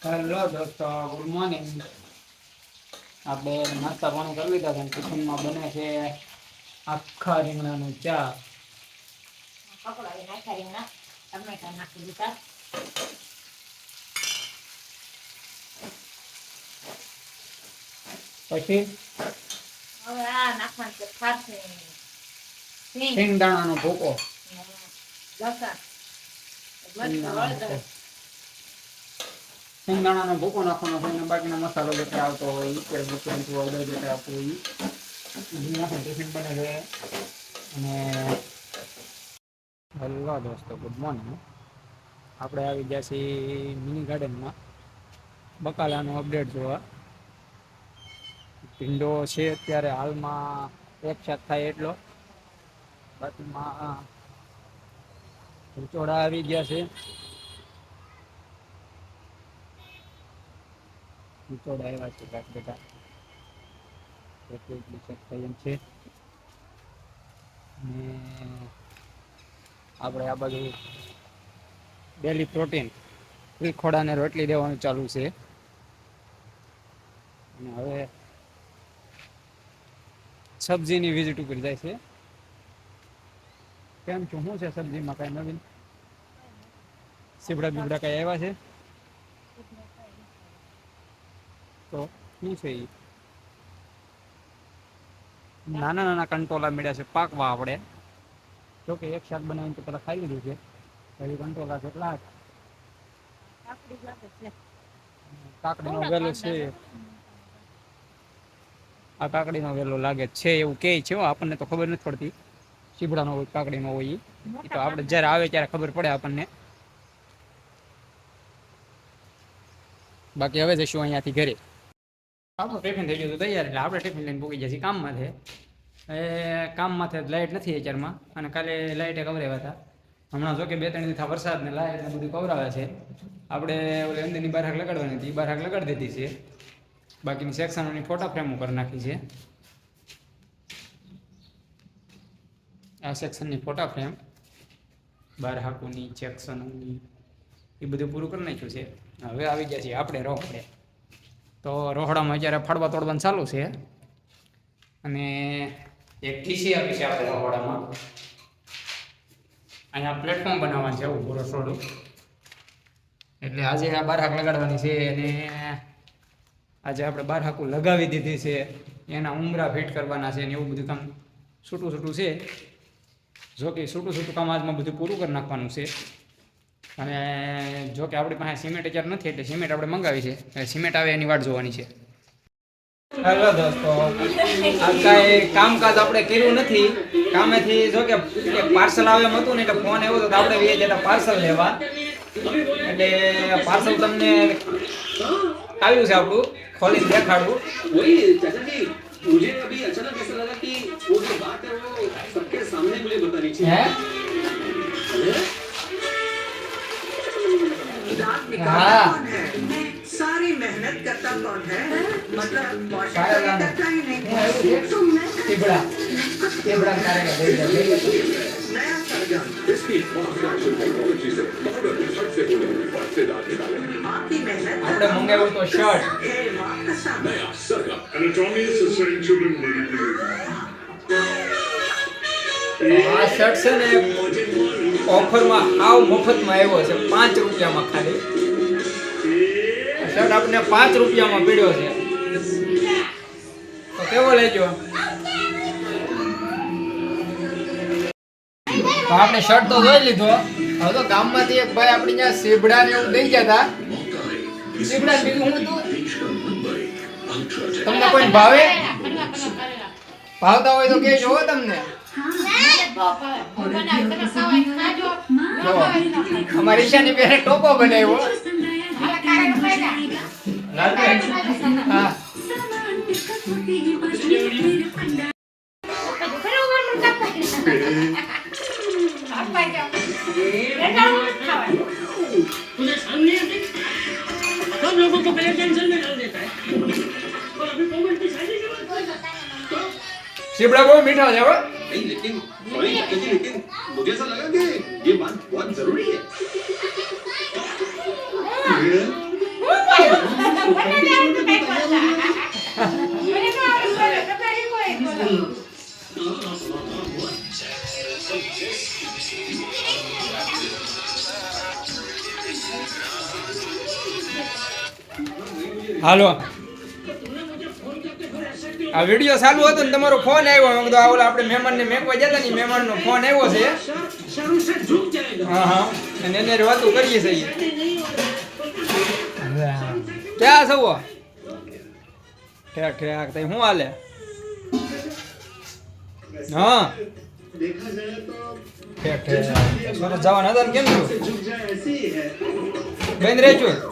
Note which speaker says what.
Speaker 1: Hello દોસ્તો, good morning. આપણે નાસ્તા પાણી કરી લીધા છે. ટિફિનમાં બને છે આખા રીંગણાનું ચા. પછી સિંગદાણાનો ભૂકો. સિંગદાણાનો ભૂકો નાખવાનો છે અને બાકીનો મસાલો જે આવતો હોય ઓર્ડર જે આવતો હોય ટિફિન બને છે. અને હેલો દોસ્તો, ગુડ મોર્નિંગ. આપણે આવી ગયા છીએ મિની ગાર્ડનમાં બકાલાનું અપડેટ જોવા. ભીંડો છે અત્યારે હાલમાં એક શાક થાય એટલો, બાકીમાં ચોળા આવી ગયા છે. ચોળા આવ્યા છે બેટા છે. ને આપણે આ બાજુ ડેલી પ્રોટીન ખોડાને રોટલી દેવાનું ચાલુ છે. અને હવે સબ્જીની વિઝિટ ઉપર જાય છે. કેમ છું, શું છે સબ્જીમાં કઈ નવીન? સીબડા બીબડા કઈ આવ્યા છે તો શું છે? નાના નાના કંટોલા મળ્યા છે પાકવા. આપણે જોકે એક શાક બનાવીને તો પેલા ખાઈ લીધું છે. પછી કંટોલા કેટલા કાકડીનો વેલો છે. આ કાકડીનો વેલો લાગે છે એવું કે છે. આપણને તો ખબર નથી પડતી સીબડાનો હોય કાકડીનો હોય. એ તો આપણે જ્યારે આવે ત્યારે ખબર પડે આપણને. બાકી હવે જઈશું અહીંયાથી ઘરે. આપણું ટિફિન થઈ ગયું તૈયાર, એટલે આપણે ટિફિન લઈને પૂકી જઈએ કામમાં. કામમાંથી લાઇટ નથી અત્યારમાં, અને કાલે લાઇટે કવરાવ્યા હતા. હમણાં જો કે 2-3 દિવસ વરસાદ ને લાઇટ ને બધું કવરાવે છે. આપણે ઓલી અંદરની બાર હાક લગાડવાની હતી, 12 હાક લગાડી દીધી છે. બાકીની સેક્શનોની ફોટા ફ્રેમો કરી નાખી છે. આ સેક્શનની ફોટા ફ્રેમ 12 હાકોની સેક્શનોની એ બધું પૂરું કરી નાખ્યું છે. હવે આવી ગયા છીએ આપણે રોહડે. તો રોહડામાં અત્યારે ફાડવા તોડવાનું ચાલુ છે. અને એક ટીસી આપી છે આપણે રોહડામાં. અહીંયા પ્લેટફોર્મ બનાવવાનું છે એવું રસોડું. એટલે આજે આ 12 હાક લગાડવાની છે. અને આજે આપણે 12 હાકું લગાવી દીધી છે. એના ઉમરા ફિટ કરવાના છે ને એવું બધું કામ છૂટું છે. જો કે છૂટું કામ આજમાં બધું પૂરું કરી નાખવાનું છે. અને જો કે આપણી પાસે સિમેન્ટ અત્યારે નથી, એટલે સિમેન્ટ આપણે મંગાવી છે. સિમેન્ટ આવે એની વાટ જોવાની છે. હેલો દોસ્તો, આ કાંઈ કામકાજ આપણે કર્યું નથી. કામેથી જો કે પાર્સલ આવે એમ હતું ને, એટલે ફોન આવ્યો તો આપણે વે જતા પાર્સલ લેવા. એટલે પાર્સલ તમને આવ્યું છે આપણું, ખોલીને દેખાડવું. मुझे अभी अचानक ऐसा लगा कि वो जो बात है वो सबके सामने मुझे बतानी चाहिए. सारी मेहनत करता कौन है? मतलब करता ही नहीं तो मैं नया सरगम इसकी आपकी मेहनत આપણે મંગાવ્યું તો શર્ટ નયા સરગમ એનાટોમી સસ્ટેનેબલ આ શર્ટ છે ને ઓફરમાં આવ મફતમાં આવ્યો છે 5 રૂપિયામાં. ખાલી શર્ટ આપણે 5 રૂપિયામાં પડ્યો છે. તો કેવો લેજો? તો આપણે શર્ટ તો જોઈ લીધો. હવે તો ગામમાંથી એક ભાઈ આપણી ત્યાં સીબડા ને એવું દઈ ગયા હતા. સીબડા બીજું હું તું તમને કોઈ ભાવે? ભાવતા હોય તો કહેજો હો તમને. અમારી ઈશાની બેને ટોપો બનાવ્યો. હા तुझे सामने सब लोगों को पहले टेंशन में डाल देता है और अभी मोमेंट की शादी की बात. शिबड़ा को मीठा हो जाएगा. नहीं लेकिन सॉरी लेकिन मुझे ऐसा लगा कि ये बात बहुत जरूरी है. હાલો આ વિડીયો ચાલુ હતો ને તમારો ફોન આવ્યો મેં કીધું આ ઓલા આપણે મહેમાનને મેકવા જતા ને મહેમાનનો ફોન આવ્યો છે હા હા અને એને વાતો કરીએ છીએ ક્યાં છો ઠેક ઠેક તઈ શું હાલે હા ઠેક ઠેક સુરત જવાના હતા ને કેમ છો બેન રહેજો